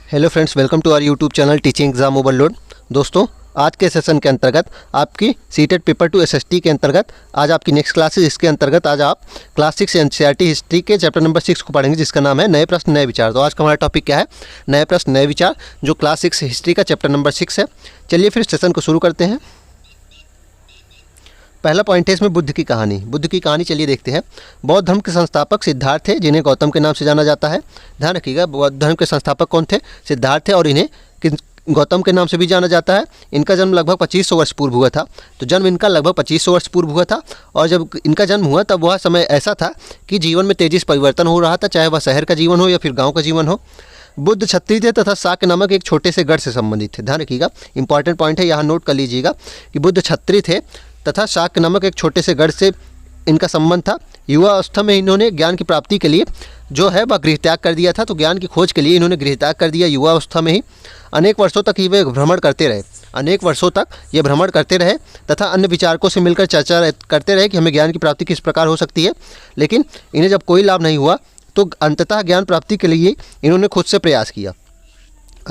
Hello friends, welcome to our YouTube channel teaching exam overload. दोस्तों, आज के session के अंतर्गत आपकी सीटेट पेपर 2 एसएसटी के अंतर्गत आज आपकी नेक्स्ट क्लास है। इसके अंतर्गत आज आप क्लास 6 एनसीईआरटी हिस्ट्री के चैप्टर नंबर 6 को पढ़ेंगे, जिसका नाम है नए प्रश्न नए विचार। तो आज का हमारा टॉपिक क्या है? नए प्रश्न नए विचार, जो क्लास 6 हिस्ट्री का चैप्टर नंबर 6 है। चलिए फिर सेशन को शुरू करते हैं। पहला पॉइंट है इसमें बुद्ध की कहानी। बुद्ध की कहानी चलिए देखते हैं। बौद्ध धर्म के संस्थापक सिद्धार्थ थे, जिन्हें गौतम के नाम से जाना जाता है। ध्यान रखिएगा, बौद्ध धर्म के संस्थापक कौन थे? सिद्धार्थ थे, और इन्हें गौतम के नाम से भी जाना जाता है। इनका जन्म लगभग 2500 वर्ष पूर्व हुआ था। तो जन्म इनका लगभग 2500 वर्ष पूर्व हुआ था, और जब इनका जन्म हुआ तब वह समय ऐसा था कि जीवन में तेजी से परिवर्तन हो रहा था, चाहे वह शहर का जीवन हो या फिर गाँव का जीवन हो। बुद्ध क्षत्रिय थे तथा शाक्य नामक एक छोटे से गढ़ से संबंधित थे। ध्यान रखिएगा, इंपॉर्टेंट पॉइंट है, यहाँ नोट कर लीजिएगा कि बुद्ध क्षत्रिय थे तथा शाक्य नामक एक छोटे से गढ़ से इनका संबंध था। युवा अवस्था में इन्होंने ज्ञान की प्राप्ति के लिए जो है वह गृहत्याग कर दिया था। तो ज्ञान की खोज के लिए इन्होंने गृहत्याग कर दिया युवा अवस्था में ही। अनेक वर्षों तक ये भ्रमण करते रहे। अनेक वर्षों तक ये भ्रमण करते रहे तथा अन्य विचारकों से मिलकर चर्चा करते रहे कि हमें ज्ञान की प्राप्ति किस प्रकार हो सकती है। लेकिन इन्हें जब कोई लाभ नहीं हुआ तो अंततः ज्ञान प्राप्ति के लिए इन्होंने खुद से प्रयास किया।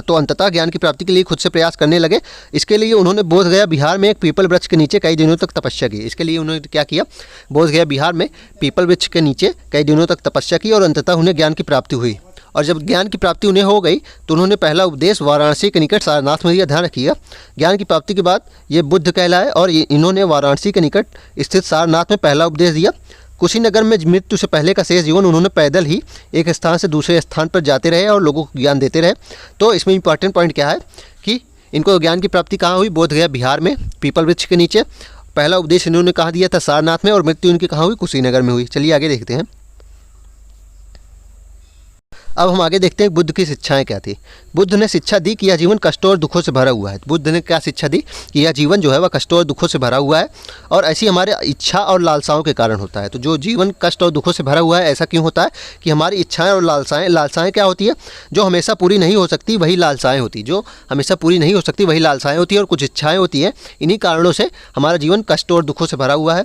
तो अंततः ज्ञान की प्राप्ति के लिए खुद से प्रयास करने लगे। इसके लिए उन्होंने बोधगया बिहार में एक पीपल वृक्ष के नीचे कई दिनों तक तपस्या की। इसके लिए उन्होंने क्या किया? बोधगया बिहार में पीपल वृक्ष के नीचे कई दिनों तक तपस्या की और अंततः उन्हें ज्ञान की प्राप्ति हुई। और जब ज्ञान की प्राप्ति उन्हें हो गई तो उन्होंने पहला उपदेश वाराणसी के निकट सारनाथ में दिया। ध्यान रखिएगा, ज्ञान की प्राप्ति के बाद ये बुद्ध कहलाए और इन्होंने वाराणसी के निकट स्थित सारनाथ में पहला उपदेश दिया। कुशीनगर में मृत्यु से पहले का शेष जीवन उन्होंने पैदल ही एक स्थान से दूसरे स्थान पर जाते रहे और लोगों को ज्ञान देते रहे। तो इसमें इंपॉर्टेंट पॉइंट क्या है कि इनको ज्ञान की प्राप्ति कहाँ हुई? बोधगया बिहार में पीपल वृक्ष के नीचे। पहला उपदेश इन्होंने कहाँ दिया था? सारनाथ में। और मृत्यु इनकी कहाँ हुई? कुशीनगर में हुई। चलिए आगे देखते हैं। अब हम आगे देखते हैं बुद्ध की शिक्षाएं क्या थी। बुद्ध ने शिक्षा दी कि यह जीवन कष्टों और दुखों से भरा हुआ है। बुद्ध ने क्या शिक्षा दी कि यह जीवन जो है वह कष्टों और दुखों से भरा हुआ है, और ऐसी हमारे इच्छा और लालसाओं के कारण होता है। तो जो जीवन कष्ट और दुखों से भरा हुआ है, ऐसा क्यों होता है कि हमारी इच्छाएं और लालसाएं क्या होती है? जो हमेशा पूरी नहीं हो सकती वही लालसाएं होती। जो हमेशा पूरी नहीं हो सकती वही लालसाएं होती है, और कुछ इच्छाएँ होती हैं। इन्हीं कारणों से हमारा जीवन कष्टों और दुखों से भरा हुआ है।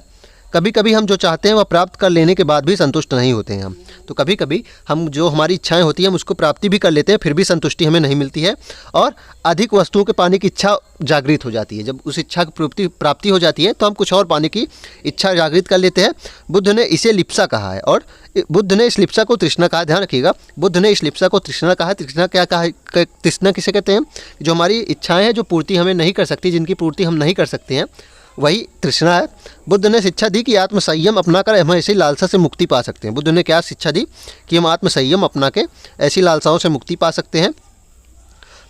कभी कभी हम जो चाहते हैं वह प्राप्त कर लेने के बाद भी संतुष्ट नहीं होते हैं हम। तो कभी कभी हम जो हमारी इच्छाएं होती हैं हम उसको प्राप्ति भी कर लेते हैं, फिर भी संतुष्टि हमें नहीं मिलती है, और अधिक वस्तुओं के पाने की इच्छा जागृत हो जाती है। जब उस इच्छा की प्राप्ति हो जाती है तो हम कुछ और पाने की इच्छा जागृत कर लेते हैं। बुद्ध ने इसे लिप्सा कहा है, और बुद्ध ने इस लिप्सा को तृष्णा कहा। ध्यान रखिएगा, बुद्ध ने इस लिप्सा को तृष्णा कहा। तृष्णा क्या कहा? तृष्णा किसे कहते हैं? जो हमारी इच्छाएँ हैं जो पूर्ति हमें नहीं कर सकती, जिनकी पूर्ति हम नहीं कर सकते हैं, वही तृष्णा है। बुद्ध ने शिक्षा दी कि आत्म संयम अपना कर हम ऐसी लालसा से मुक्ति पा सकते हैं। बुद्ध ने क्या शिक्षा दी कि हम आत्म संयम अपना के ऐसी लालसाओं से मुक्ति पा सकते हैं।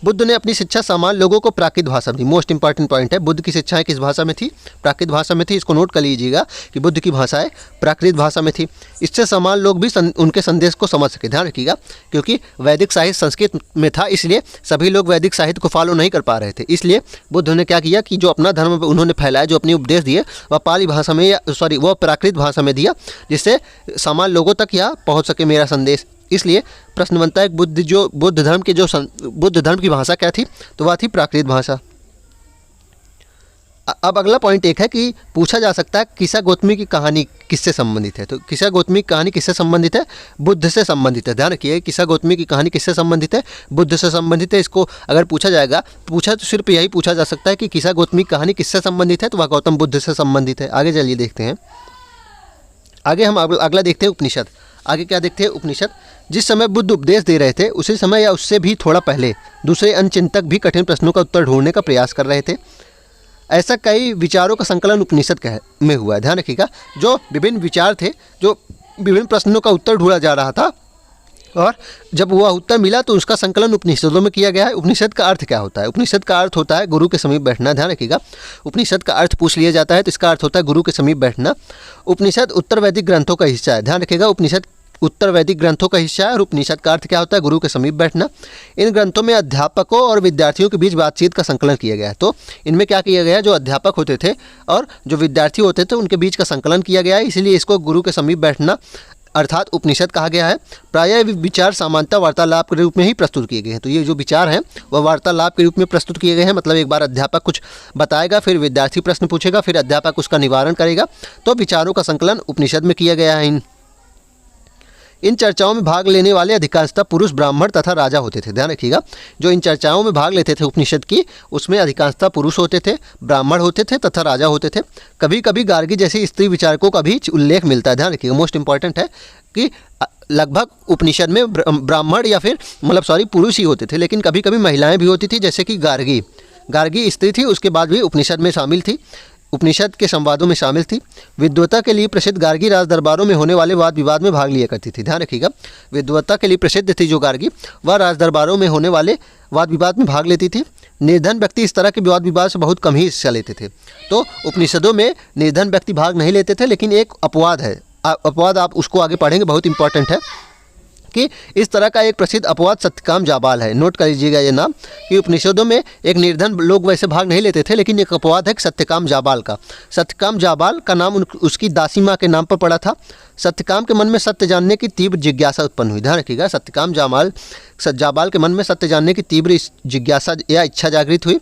बुद्ध ने अपनी शिक्षा सामान्य लोगों को प्राकृत भाषा में दी। मोस्ट इंपॉर्टेंट पॉइंट है, बुद्ध की शिक्षाएं किस भाषा में थी? प्राकृत भाषा में थी। इसको नोट कर लीजिएगा कि बुद्ध की भाषाएं प्राकृत भाषा में थी। इससे सामान्य लोग भी उनके संदेश को समझ सके। ध्यान रखिएगा, क्योंकि वैदिक साहित्य संस्कृत में था, इसलिए सभी लोग वैदिक साहित्य को फॉलो नहीं कर पा रहे थे। इसलिए बुद्ध ने क्या किया कि जो अपना धर्म उन्होंने फैलाया, जो अपने उपदेश दिए, वह पाली भाषा में वह प्राकृत भाषा में दिया, जिससे सामान्य लोगों तक यह पहुँच सके मेरा संदेश। इसलिए प्रश्न बनता है बुद्ध धर्म की भाषा क्या थी? तो वह थी प्राकृत भाषा। अब अगला पॉइंट एक है कि पूछा जा सकता है किस्सा गौतमी की कहानी किससे संबंधित है? तो किस्सा गौतमी की कहानी किससे संबंधित है? बुद्ध से संबंधित है। ध्यान रखिए, किस्सा गौतमी की कहानी किससे संबंधित है? बुद्ध से संबंधित है। इसको अगर पूछा जाएगा, पूछा तो सिर्फ यही पूछा जा सकता है कि किस्सा गौतमी की कहानी किससे संबंधित है, तो वह गौतम बुद्ध से संबंधित है। आगे चलिए देखते हैं। आगे हम अगला देखते हैं उपनिषद। आगे क्या देखते हैं? उपनिषद। जिस समय बुद्ध उपदेश दे रहे थे उसी समय या उससे भी थोड़ा पहले दूसरे अन्य चिंतक भी कठिन प्रश्नों का उत्तर ढूंढने का प्रयास कर रहे थे। ऐसा कई विचारों का संकलन उपनिषद में हुआ है। ध्यान रखिएगा, जो विभिन्न विचार थे, जो विभिन्न प्रश्नों का उत्तर ढूंढा जा रहा था, और जब वह उत्तर मिला तो उसका संकलन उपनिषदों में किया गया है। उपनिषद का अर्थ क्या होता है? उपनिषद का अर्थ होता है गुरु के समीप बैठना। ध्यान रखिएगा, उपनिषद का अर्थ पूछ लिया जाता है तो इसका अर्थ होता है गुरु के समीप बैठना। उपनिषद उत्तर वैदिक ग्रंथों का हिस्सा है। ध्यान रखिएगा, उपनिषद उत्तर वैदिक ग्रंथों का हिस्सा है, और उपनिषद का अर्थ क्या होता है? गुरु के समीप बैठना। इन ग्रंथों में अध्यापकों और विद्यार्थियों के बीच बातचीत का संकलन किया गया है। तो इनमें क्या किया गया? जो अध्यापक होते थे और जो विद्यार्थी होते थे उनके बीच का संकलन किया गया है, इसलिए इसको गुरु के समीप बैठना अर्थात उपनिषद कहा गया है। प्रायः विचार सामान्यतः वार्तालाप के रूप में ही प्रस्तुत किए गए हैं। तो ये जो विचार हैं वह वार्तालाप के रूप में प्रस्तुत किए गए हैं। मतलब एक बार अध्यापक कुछ बताएगा, फिर विद्यार्थी प्रश्न पूछेगा, फिर अध्यापक उसका निवारण करेगा। तो विचारों का संकलन उपनिषद में किया गया है। इन चर्चाओं में भाग लेने वाले अधिकांशतः पुरुष ब्राह्मण तथा राजा होते थे। ध्यान रखिएगा, जो इन चर्चाओं में भाग लेते थे उपनिषद की, उसमें अधिकांशतः पुरुष होते थे, ब्राह्मण होते थे तथा राजा होते थे। कभी कभी गार्गी जैसे स्त्री विचारकों का भी उल्लेख मिलता है। ध्यान रखिएगा, मोस्ट इंपॉर्टेंट है कि लगभग उपनिषद में ब्राह्मण या फिर पुरुष ही होते थे, लेकिन कभी कभी महिलाएं भी होती थी, जैसे कि गार्गी स्त्री थी, उसके बाद भी उपनिषद में शामिल थी, उपनिषद के संवादों में शामिल थी। विद्वता के लिए प्रसिद्ध गार्गी राज दरबारों में होने वाले वाद विवाद में भाग लिया करती थी। ध्यान रखिएगा, विद्वता के लिए प्रसिद्ध थी जो गार्गी, वह राज दरबारों में होने वाले वाद विवाद में भाग लेती थी। निर्धन व्यक्ति इस तरह के वाद विवाद से बहुत कम ही हिस्सा लेते थे। तो उपनिषदों में निर्धन व्यक्ति भाग नहीं लेते थे, लेकिन एक अपवाद है, अपवाद आप उसको आगे पढ़ेंगे, बहुत इंपॉर्टेंट है कि इस तरह का एक प्रसिद्ध अपवाद सत्यकाम जाबाल है। नोट कर लीजिएगा ये नाम, कि उपनिषदों में एक निर्धन लोग वैसे भाग नहीं लेते थे, लेकिन एक अपवाद है सत्यकाम जाबाल का। सत्यकाम जाबाल का नाम उसकी दासी माँ के नाम पर पड़ा था। सत्यकाम के मन में सत्य जानने की तीव्र जिज्ञासा उत्पन्न हुई। ध्यान रखिएगा, सत्यकाम जाबाल के मन में सत्य जानने की तीव्र जिज्ञासा या इच्छा जागृत हुई।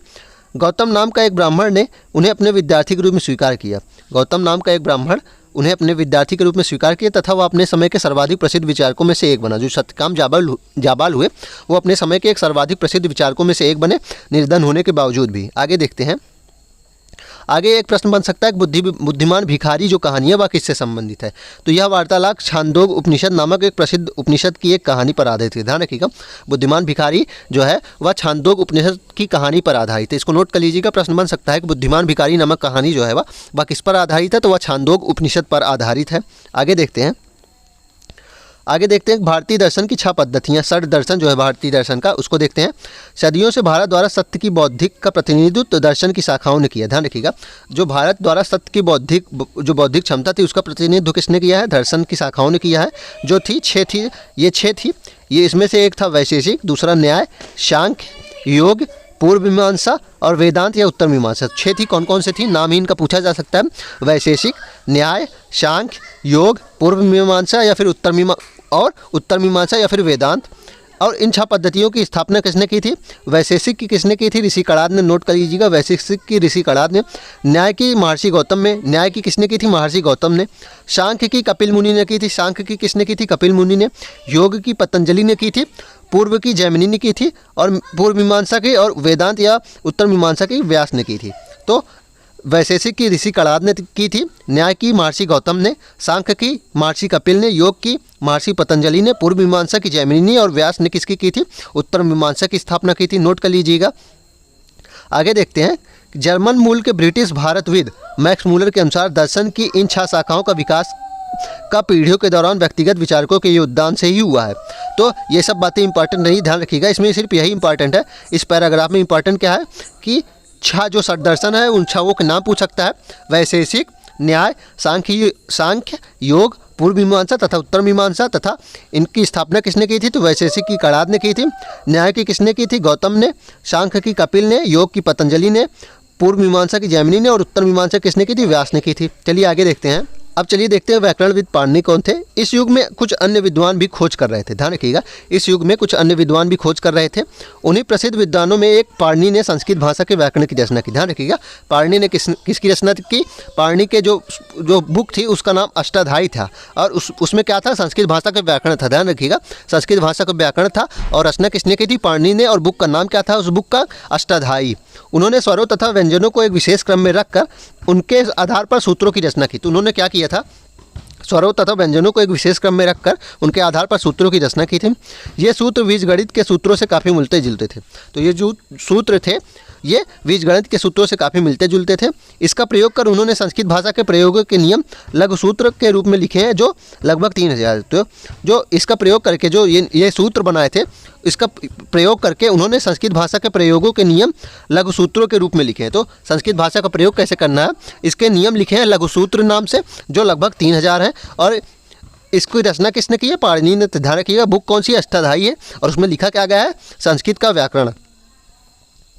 गौतम नाम का एक ब्राह्मण ने उन्हें अपने विद्यार्थी के रूप में स्वीकार किया। गौतम नाम का एक ब्राह्मण उन्हें अपने विद्यार्थी के रूप में स्वीकार किया तथा वह अपने समय के सर्वाधिक प्रसिद्ध विचारकों में से एक बना। जो सत्यकाम जाबाल हुए वो अपने समय के एक सर्वाधिक प्रसिद्ध विचारकों में से एक बने, निर्धन होने के बावजूद भी। आगे देखते हैं, आगे एक प्रश्न बन सकता है कि बुद्धिमान भिखारी जो कहानी है वह किससे संबंधित है। तो यह वार्तालाप छांदोग उपनिषद नामक एक प्रसिद्ध उपनिषद की एक कहानी पर आधारित है। ध्यान रखिएगा, बुद्धिमान भिखारी जो है वह छांदोग उपनिषद की कहानी पर आधारित है। इसको नोट कर लीजिएगा, प्रश्न बन सकता है कि बुद्धिमान भिखारी नामक कहानी जो है वह किस पर आधारित है। तो वह छांदोग उपनिषद पर आधारित है। आगे देखते हैं, भारतीय दर्शन की 6 पद्धतियाँ, षड दर्शन जो है भारतीय दर्शन का, उसको देखते हैं। सदियों से भारत द्वारा सत्य की बौद्धिक का प्रतिनिधित्व दर्शन की शाखाओं ने किया। ध्यान रखिएगा, जो भारत द्वारा सत्य की बौद्धिक क्षमता थी उसका प्रतिनिधित्व किसने किया है? दर्शन की शाखाओं ने किया है, जो थी 6 थी। ये इसमें से एक था वैशेषिक, दूसरा न्याय, सांख्य, योग, पूर्व मीमांसा और वेदांत या उत्तर मीमांसा। 6 थी। कौन कौन से थी? नाम ही इनका पूछा जा सकता है। वैशेषिक, न्याय, सांख्य, योग, पूर्व मीमांसा या फिर उत्तर मीमांसा या फिर वेदांत। और इन 6 पद्धतियों की स्थापना किसने की थी? वैशेषिक की किसने की थी? ऋषि कणाद ने। नोट कर लीजिएगा, वैशेषिक की ऋषि कणाद ने। न्याय की महर्षि गौतम ने। न्याय की किसने की थी? महर्षि गौतम ने। सांख्य की कपिल मुनि ने की थी। सांख्य की किसने की थी? कपिल मुनि ने। योग की पतंजलि ने की थी। पूर्व की जैमिनी ने की थी। और पूर्व मीमांसा की और वेदांत या उत्तर मीमांसा की व्यास ने की थी। तो वैशेषिक की ऋषि कणाद ने की थी, न्याय की महर्षि गौतम ने, सांख्य की महर्षि कपिल ने, योग की महर्षि पतंजलि ने, पूर्व मीमांसा की जैमिनी ने और व्यास ने किसकी की थी? उत्तर मीमांसा की स्थापना की थी। नोट कर लीजिएगा। आगे देखते हैं, जर्मन मूल के ब्रिटिश भारतविद मैक्स मूलर के अनुसार दर्शन की इन 6 शाखाओं का विकास का पीढ़ियों के दौरान व्यक्तिगत विचारकों के योगदान से ही हुआ है। तो ये सब बातें इंपॉर्टेंट नहीं, ध्यान रखिएगा, इसमें सिर्फ यही इंपॉर्टेंट है। इस पैराग्राफ में इंपॉर्टेंट क्या है कि 6 जो षड दर्शन है उन 6 के नाम पूछ सकता है। वैशेषिक, न्याय, सांख्य, योग, पूर्व मीमांसा तथा उत्तर मीमांसा। तथा इनकी स्थापना किसने की थी? तो वैशेषिक की कणाद ने की थी। न्याय की किसने की थी? गौतम ने। सांख्य की कपिल ने। योग की पतंजलि ने। पूर्व मीमांसा की जैमिनी ने। और उत्तर मीमांसा किसने की थी? व्यास ने की थी। चलिए आगे देखते हैं। अब चलिए देखते हैं व्याकरणविद पाणिनि कौन थे। इस युग में कुछ अन्य विद्वान भी खोज कर रहे थे। ध्यान रखिएगा, इस युग में कुछ अन्य विद्वान भी खोज कर रहे थे। उन्हीं प्रसिद्ध विद्वानों में एक पाणिनि ने संस्कृत भाषा के व्याकरण की रचना की। ध्यान रखिएगा, पाणिनि ने किसकी रचना की? पाणिनि के जो बुक थी उसका नाम अष्टाध्यायी था और उसमें क्या था? संस्कृत भाषा का व्याकरण था। ध्यान रखिएगा, संस्कृत भाषा का व्याकरण था और रचना किसने की थी? पाणिनि ने। और बुक का नाम क्या था उस बुक का? अष्टाध्यायी। उन्होंने स्वरों तथा व्यंजनों को एक विशेष क्रम में रखकर उनके आधार पर सूत्रों की रचना की। तो उन्होंने क्या किया था? स्वरों तथा व्यंजनों को एक विशेष क्रम में रखकर उनके आधार पर सूत्रों की रचना की थी। ये सूत्र बीजगणित के सूत्रों से काफ़ी मिलते जुलते थे। तो ये जो सूत्र थे ये बीजगणित के सूत्रों से काफ़ी मिलते जुलते थे। इसका प्रयोग कर उन्होंने संस्कृत भाषा के प्रयोगों के नियम लघु सूत्र के रूप में लिखे हैं, जो लगभग 3000। तो जो इसका प्रयोग करके जो ये सूत्र बनाए थे, इसका प्रयोग करके उन्होंने संस्कृत भाषा के प्रयोगों के नियम लघु सूत्रों के रूप में लिखे हैं। तो संस्कृत भाषा का प्रयोग कैसे करना है इसके नियम लिखे हैं लघु सूत्र नाम से, जो लगभग 3000 हैं। और इसकी रचना किसने की है? पाणिनि ने। ध्यान रखिएगा, बुक कौन सी? अष्टाध्यायी है और उसमें लिखा क्या गया है? संस्कृत का व्याकरण।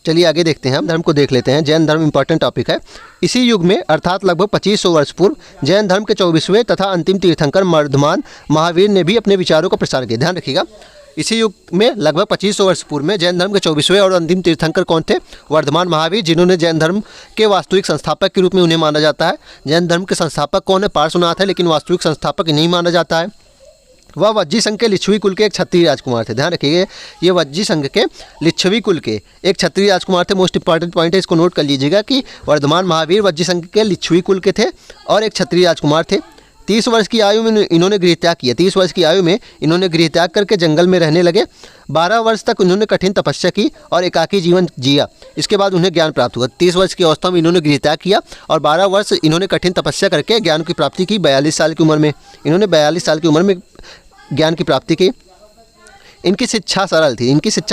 चलिए आगे देखते हैं, हम धर्म को देख लेते हैं। जैन धर्म इंपॉर्टेंट टॉपिक है। इसी युग में अर्थात लगभग 2500 वर्ष पूर्व जैन धर्म के 24वें तथा अंतिम तीर्थंकर वर्धमान महावीर ने भी अपने विचारों का प्रसार किया। ध्यान रखिएगा, इसी युग में लगभग 2500 वर्ष पूर्व में जैन धर्म के 24वें और अंतिम तीर्थंकर कौन थे? वर्धमान महावीर, जिन्होंने जैन धर्म के वास्तविक संस्थापक के रूप में उन्हें माना जाता है। जैन धर्म के संस्थापक कौन है? पार्श्वनाथ है, लेकिन वास्तविक संस्थापक नहीं माना जाता है। वह वज्जी संघ के लिच्छवी कुल के एक क्षत्रिय राजकुमार थे। ध्यान रखिएगा, ये वज्जी संघ के लिच्छवी कुल के एक क्षत्रिय राजकुमार थे। मोस्ट इंपॉर्टेंट पॉइंट है, इसको नोट कर लीजिएगा कि वर्धमान महावीर वज्जी संघ के लिच्छवी कुल के थे और एक क्षत्रिय राजकुमार थे। 30 वर्ष की आयु में इन्होंने गृह त्याग किया। 30 वर्ष की आयु में इन्होंने गृह त्याग करके जंगल में रहने लगे। 12 वर्ष तक इन्होंने कठिन तपस्या की और एकाकी जीवन जिया। इसके बाद उन्हें ज्ञान प्राप्त हुआ। 30 वर्ष की अवस्था में इन्होंने गृह त्याग किया और 12 वर्ष इन्होंने कठिन तपस्या करके ज्ञान की प्राप्ति की। 42 साल की उम्र में इन्होंने 42 साल की उम्र में ज्ञान की प्राप्ति की। इनकी शिक्षा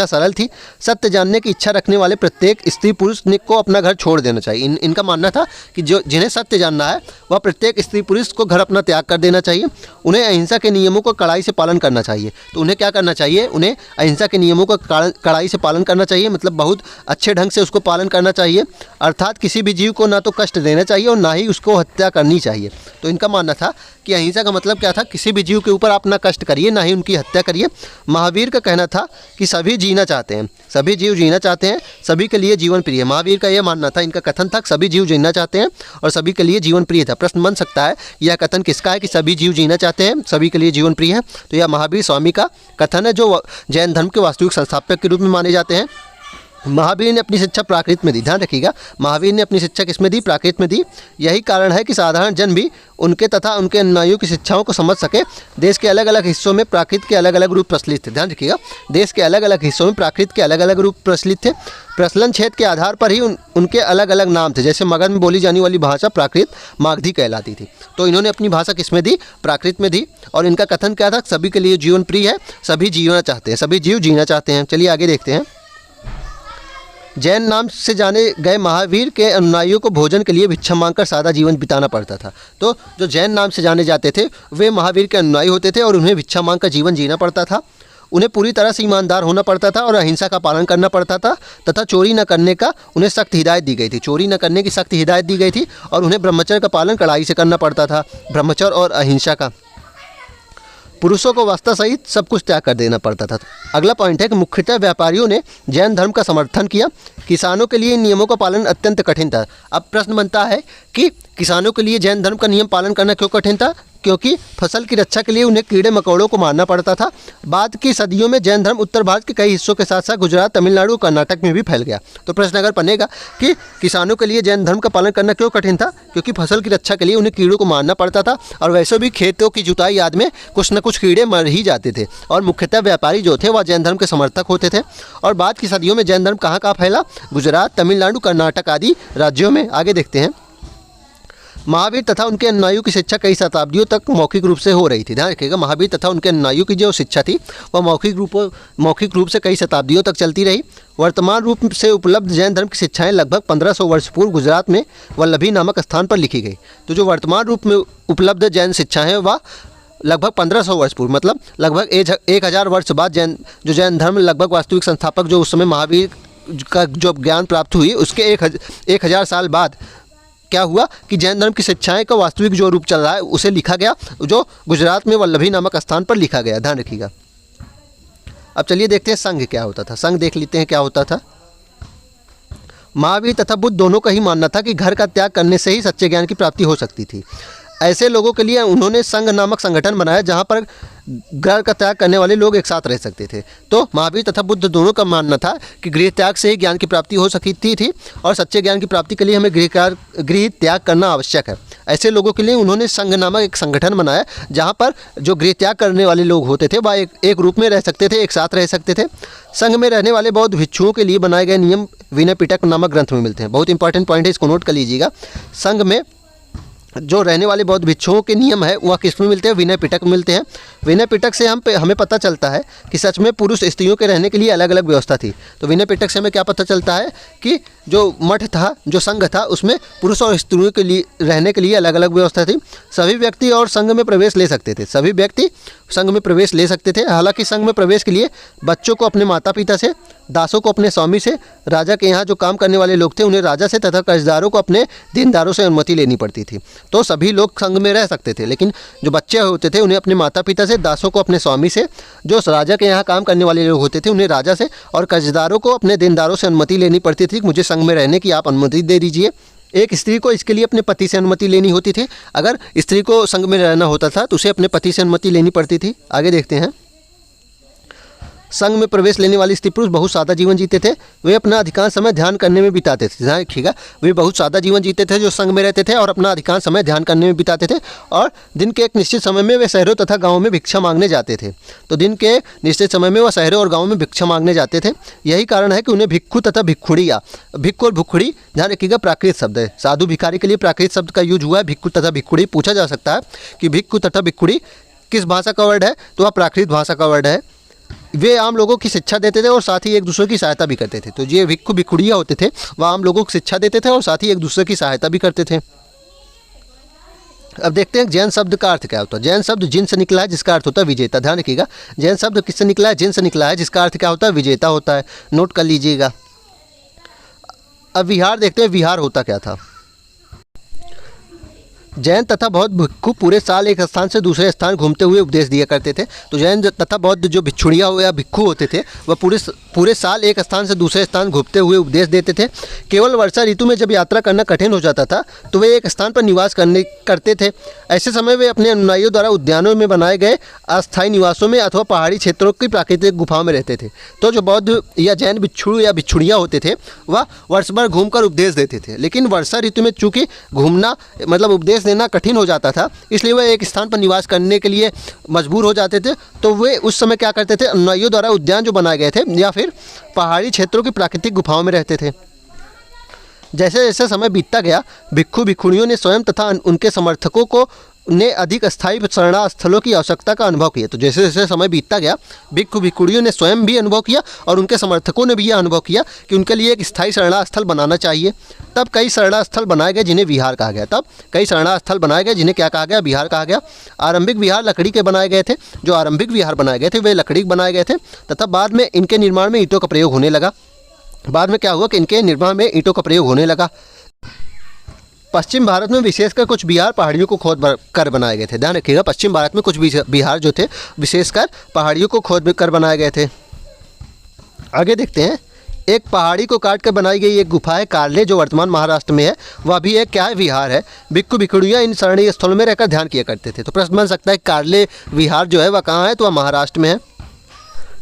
सरल थी। सत्य जानने की इच्छा रखने वाले प्रत्येक स्त्री पुरुष को अपना घर छोड़ देना चाहिए। इनका मानना था कि जिन्हें सत्य जानना है वह प्रत्येक स्त्री पुरुष को घर अपना त्याग कर देना चाहिए। उन्हें अहिंसा के नियमों को कड़ाई से पालन करना चाहिए। तो उन्हें क्या करना चाहिए? उन्हें अहिंसा के नियमों का कड़ाई से पालन करना चाहिए, मतलब बहुत अच्छे ढंग से उसको पालन करना चाहिए। अर्थात किसी भी जीव को ना तो कष्ट देना चाहिए और ना ही उसको हत्या करनी चाहिए। तो इनका मानना था कि अहिंसा का मतलब क्या था? किसी भी जीव के ऊपर आप ना कष्ट करिए, ना ही उनकी हत्या करिए। महावीर का कहना था कि सभी जीना चाहते हैं, सभी जीव जीना चाहते हैं, सभी के लिए जीवन प्रिय है। महावीर का यह मानना था, इनका कथन था सभी जीव जीना चाहते हैं और सभी के लिए जीवन प्रिय था। प्रश्न बन सकता है यह कथन किसका है कि सभी जीव जीना चाहते हैं, सभी के लिए जीवन प्रिय है? तो यह महावीर स्वामी का कथन है, जो जैन धर्म के वास्तविक संस्थापक के रूप में माने जाते हैं। महावीर ने अपनी शिक्षा प्राकृत में दी। ध्यान रखिएगा, महावीर ने अपनी शिक्षा किस में दी? प्राकृत में दी। यही कारण है कि साधारण जन भी उनके तथा उनके अनुयायियों की शिक्षाओं को समझ सके। देश के अलग अलग हिस्सों में प्राकृत के अलग अलग रूप प्रचलित थे। ध्यान रखिएगा, देश के अलग अलग हिस्सों में प्राकृत के अलग अलग रूप प्रचलित थे। प्रचलन क्षेत्र के आधार पर ही उनके अलग अलग नाम थे। जैसे मगध में बोली जाने वाली भाषा प्राकृत मागधी कहलाती थी। तो इन्होंने अपनी भाषा किस में दी? प्राकृत में दी। और इनका कथन क्या था? सभी के लिए जीवन प्रिय है, सभी जीना चाहते हैं, सभी जीव जीना चाहते हैं। चलिए आगे देखते हैं। जैन नाम से जाने गए महावीर के अनुयायियों को भोजन के लिए भिक्षा मांगकर सादा जीवन बिताना पड़ता था। तो जो जैन नाम से जाने जाते थे वे महावीर के अनुयायी होते थे और उन्हें भिक्षा मांगकर जीवन जीना पड़ता था। उन्हें पूरी तरह से ईमानदार होना पड़ता था और अहिंसा का पालन करना पड़ता था तथा चोरी न करने का उन्हें सख्त हिदायत दी गई थी। चोरी न करने की सख्त हिदायत दी गई थी और उन्हें ब्रह्मचर्य का पालन कड़ाई से करना पड़ता था। ब्रह्मचर्य और अहिंसा का पुरुषों को वस्त्र सहित सब कुछ त्याग कर देना पड़ता था। अगला पॉइंट है कि मुख्यतः व्यापारियों ने जैन धर्म का समर्थन किया। किसानों के लिए इन नियमों का पालन अत्यंत कठिन था। अब प्रश्न बनता है कि किसानों के लिए जैन धर्म का नियम पालन करना क्यों कठिन था? क्योंकि फसल की रक्षा के लिए उन्हें कीड़े मकोड़ों को मारना पड़ता था। बाद की सदियों में जैन धर्म उत्तर भारत के कई हिस्सों के साथ साथ गुजरात, तमिलनाडु और कर्नाटक में भी फैल गया। तो प्रश्न अगर बनेगा कि किसानों के लिए जैन धर्म का पालन करना क्यों कठिन था? क्योंकि फसल की रक्षा के लिए उन्हें कीड़ों को मारना पड़ता था और वैसे भी खेतों की जुताई आदि में कुछ न कुछ कीड़े मर ही जाते थे। और मुख्यतः व्यापारी जो थे वह जैन धर्म के समर्थक होते थे। और बाद की सदियों में जैन धर्म कहाँ कहाँ फैला? गुजरात, तमिलनाडु, कर्नाटक आदि राज्यों में। आगे देखते हैं। महावीर तथा उनके अनुयायियों की शिक्षा कई शताब्दियों तक मौखिक रूप से हो रही थी। ध्यान रखिएगा, महावीर तथा उनके अनुयायियों की जो शिक्षा थी वह मौखिक रूप से कई शताब्दियों तक चलती रही। वर्तमान रूप से उपलब्ध जैन धर्म की शिक्षाएं लगभग 1500 वर्ष पूर्व गुजरात में वल्लभी नामक स्थान पर लिखी गई। तो जो वर्तमान रूप में उपलब्ध जैन शिक्षाएं वह लगभग 1500 वर्ष पूर्व, मतलब लगभग 1000 वर्ष बाद जैन धर्म लगभग वास्तविक संस्थापक जो उस समय महावीर का जो ज्ञान प्राप्त हुई उसके 1000 साल बाद क्या हुआ कि जैन धर्म की शिक्षाएं का वास्तविक जो रूप चल रहा है उसे लिखा गया, जो गुजरात में वल्लभी नामक स्थान पर लिखा गया। ध्यान रखिएगा। अब चलिए देखते हैं संघ क्या होता था। संघ देख लेते हैं क्या होता था। महावीर तथा बुद्ध दोनों का ही मानना था कि घर का त्याग करने से ही सच्चे ज्ञान की प्राप्ति हो सकती थी। ऐसे लोगों के लिए उन्होंने संघ नामक संगठन बनाया जहाँ पर घर का त्याग करने वाले लोग एक साथ रह सकते थे। तो महावीर तथा बुद्ध दोनों का मानना था कि गृह त्याग से ही ज्ञान की प्राप्ति हो सकती थी और सच्चे ज्ञान की प्राप्ति के लिए हमें गृह त्याग करना आवश्यक है। ऐसे लोगों के लिए उन्होंने संघ नामक एक संगठन बनाया जहाँ पर जो गृह त्याग करने वाले लोग होते थे वह एक रूप में रह सकते थे, एक साथ रह सकते थे। संघ में रहने वाले बौद्ध भिक्षुओं के लिए बनाए गए नियम विनय पिटक नामक ग्रंथ में मिलते हैं। बहुत इंपॉर्टेंट पॉइंट है, इसको नोट कर लीजिएगा। संघ में जो रहने वाले बौद्ध भिक्षुओं के नियम है वह किस में मिलते हैं? विनय पिटक में मिलते हैं। विनय पिटक से हमें पता चलता है कि सच में पुरुष स्त्रियों के रहने के लिए अलग अलग व्यवस्था थी। तो विनय पिटक से हमें क्या पता चलता है कि जो मठ था, जो संघ था, उसमें पुरुष और स्त्रियों के लिए रहने के लिए अलग अलग व्यवस्था थी। सभी व्यक्ति और संघ में प्रवेश ले सकते थे। सभी व्यक्ति संघ में प्रवेश ले सकते थे। हालांकि संघ में प्रवेश के लिए बच्चों को अपने माता पिता से, दासों को अपने स्वामी से, राजा के यहाँ जो काम करने वाले लोग थे उन्हें राजा से तथा कर्जदारों को अपने देनदारों से अनुमति लेनी पड़ती थी। तो सभी लोग संघ में रह सकते थे, लेकिन जो बच्चे होते थे उन्हें अपने माता पिता से, दासों को अपने स्वामी से, जो राजा के यहाँ काम करने वाले लोग होते थे उन्हें राजा से, और कर्जदारों को अपने देनदारों से अनुमति लेनी पड़ती थी कि मुझे संघ में रहने की आप अनुमति दे दीजिए। एक स्त्री को इसके लिए अपने पति से अनुमति लेनी होती थी। अगर स्त्री को संघ में रहना होता था तो उसे अपने पति से अनुमति लेनी पड़ती थी। आगे देखते हैं। संघ में प्रवेश लेने वाले स्त्री पुरुष बहुत सादा जीवन जीते थे। वे अपना अधिकांश समय ध्यान करने में बिताते थे। ध्यान रखिएगा, वे बहुत सादा जीवन जीते थे जो संघ में रहते थे और अपना अधिकांश समय ध्यान करने में बिताते थे। और दिन के एक निश्चित समय में वे शहरों तथा गाँवों में भिक्षा मांगने जाते थे। तो दिन के निश्चित समय में वह शहरों और गाँवों में भिक्षा मांगने जाते थे। यही कारण है कि उन्हें भिक्खु तथा भिक्षुड़ी या भिक्खु और भुखड़ी, ध्यान रखिएगा, प्राकृत शब्द है। साधु भिखारी के लिए प्राकृत शब्द का यूज हुआ है भिक्खु तथा भिक्षुड़ी। पूछा जा सकता है कि भिक्खु तथा भिक्षुड़ी किस भाषा का वर्ड है, तो वह प्राकृत भाषा का वर्ड है। वे आम लोगों की शिक्षा देते थे और साथ ही एक दूसरे की सहायता भी करते थे। तो ये भिक्खु भिक्षुड़िया होते थे, वह आम लोगों को शिक्षा देते थे और साथ ही एक दूसरे की सहायता भी करते थे। अब देखते हैं जैन शब्द का अर्थ क्या होता है। जैन शब्द जिन से निकला है जिसका अर्थ होता है विजेता। ध्यान रखिएगा, जैन शब्द किससे निकला है, जिन से निकला है जिसका अर्थ क्या होता है, विजेता होता है। नोट कर लीजिएगा। अब विहार देखते हैं, विहार होता क्या था। जैन तथा बौद्ध भिक्खु पूरे साल एक स्थान से दूसरे स्थान घूमते हुए उपदेश दिया करते थे। तो जैन तथा बौद्ध जो भिक्षुड़िया या भिक्खु होते थे वह पूरे साल एक स्थान से दूसरे स्थान घूमते हुए उपदेश देते थे। केवल वर्षा ऋतु में जब यात्रा करना कठिन हो जाता था तो वे एक स्थान पर निवास करते थे। ऐसे समय वे अपने अनुयायियों द्वारा उद्यानों में बनाए गए अस्थायी निवासों में अथवा पहाड़ी क्षेत्रों की प्राकृतिक गुफाओं में रहते थे। तो जो बौद्ध या जैन भिक्षु या भिक्षुड़िया होते थे वह वर्ष भर घूमकर उपदेश देते थे। लेकिन वर्षा ऋतु में चूँकि घूमना मतलब उपदेश देना कठिन हो जाता था, इसलिए वह एक स्थान पर निवास करने के लिए मजबूर हो जाते थे। तो वे उस समय क्या करते थे, अनुयायियों द्वारा उद्यान जो बनाए गए थे या फिर पहाड़ी क्षेत्रों की प्राकृतिक गुफाओं में रहते थे। जैसे जैसे समय बीतता गया भिक्खु भिक्षुणियों ने स्वयं तथा उनके समर्थकों को ने अधिक स्थायी शरणा स्थलों की आवश्यकता का अनुभव किया। तो जैसे जैसे समय बीतता गया भिक्खु भिक्षुणियों ने स्वयं भी अनुभव किया और उनके समर्थकों ने भी यह अनुभव किया कि उनके लिए एक स्थायी शरणा स्थल बनाना चाहिए। तब कई शरणा स्थल बनाए गए जिन्हें विहार कहा गया। तब कई शरणा स्थल बनाए गए जिन्हें क्या कहा गया, विहार कहा गया। आरंभिक विहार लकड़ी के बनाए गए थे। जो आरंभिक विहार बनाए गए थे वे लकड़ी के बनाए गए थे तथा बाद में इनके निर्माण में ईंटों का प्रयोग होने लगा। बाद में क्या हुआ कि इनके निर्माण में ईंटों का प्रयोग होने लगा। पश्चिम भारत में विशेषकर कुछ विहार पहाड़ियों को खोद कर बनाए गए थे। ध्यान रखिएगा, पश्चिम भारत में कुछ विहार जो थे विशेषकर पहाड़ियों को खोद कर बनाए गए थे। आगे देखते हैं। एक पहाड़ी को काट कर बनाई गई एक गुफा है कार्ले, जो वर्तमान महाराष्ट्र में है। वह भी एक क्या है, विहार है। भिक्खु भिक्षुणियाँ इन शरणीय स्थलों में रहकर ध्यान किया करते थे। तो प्रश्न बन सकता है कार्ले विहार जो है वह कहाँ है, तो वह महाराष्ट्र में है।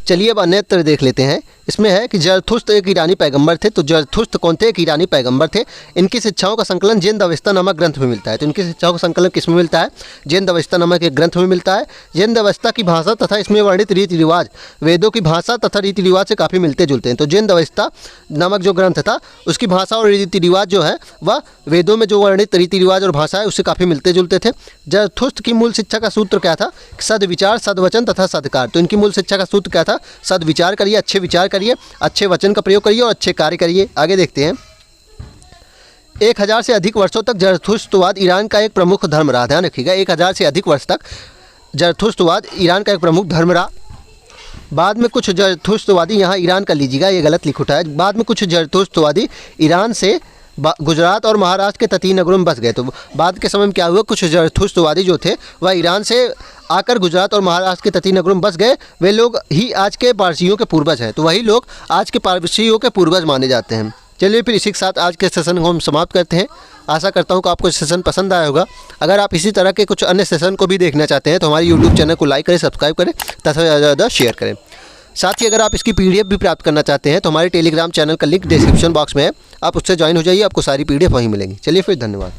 चलिए अब अन्यत्र देख लेते हैं। इसमें है कि जरथुस्त्र एक ईरानी पैगंबर थे। तो जरथुस्त्र कौन थे, एक ईरानी पैगंबर थे। इनकी शिक्षाओं का संकलन जैन-अवस्था नामक ग्रंथ में मिलता है। तो इनकी शिक्षाओं का संकलन किस में मिलता है, जैन-अवस्था नामक एक ग्रंथ में मिलता है। जैन-अवस्था की भाषा तथा इसमें वर्णित रीति रिवाज वेदों की भाषा तथा रीति रिवाज से काफ़ी मिलते जुलते हैं। तो जैन-अवस्था नामक जो ग्रंथ था उसकी भाषा और रीति रिवाज जो है वह वेदों में जो वर्णित रीति रिवाज और भाषा है उससे काफ़ी मिलते जुलते थे। जरथुस्त्र की मूल शिक्षा का सूत्र क्या था, सद्विचार, सद्वचन तथा सद्कार। तो इनकी मूल शिक्षा का सूत्र क्या था, सद्विचार करिए, अच्छे विचार करिए, अच्छे वचन का प्रयोग करिए और अच्छे कार्य करिए। आगे देखते हैं। 1000 से अधिक वर्षों तक जरथुस्त्रवाद ईरान का एक प्रमुख धर्म रहा। ध्यान रखिएगा, 1000 से अधिक वर्ष तक जरथुस्त्रवाद ईरान का एक प्रमुख धर्म रहा। बाद में कुछ जरथुस्त्रवादी, यहाँ ईरान का लीजिएगा, ये गलत लिख उठा है। बाद में कुछ जरथुस्त्रवादी ईरान से गुजरात और महाराष्ट्र के तटीय नगरों में बस गए। तो बाद के समय में क्या हुआ, कुछ जरथुस्त्रवादी जो थे वह ईरान से आकर गुजरात और महाराष्ट्र के तटीय नगरों में बस गए। वे लोग ही आज के पारसियों के पूर्वज हैं। तो वही लोग आज के पारसियों के पूर्वज माने जाते हैं। चलिए फिर इसी के साथ आज के सेशन को हम समाप्त करते हैं। आशा करता हूँ कि आपको सेशन पसंद आया होगा। अगर आप इसी तरह के कुछ अन्य सेशन को भी देखना चाहते हैं तो हमारे यूट्यूब चैनल को लाइक करें, सब्सक्राइब करें तथा ज़्यादा से ज़्यादा शेयर करें। साथ ही अगर आप इसकी PDF भी प्राप्त करना चाहते हैं तो हमारे टेलीग्राम चैनल का लिंक डिस्क्रिप्शन बॉक्स में है, आप उससे ज्वाइन हो जाइए, आपको सारी PDF वहीं मिलेंगी। चलिए फिर, धन्यवाद।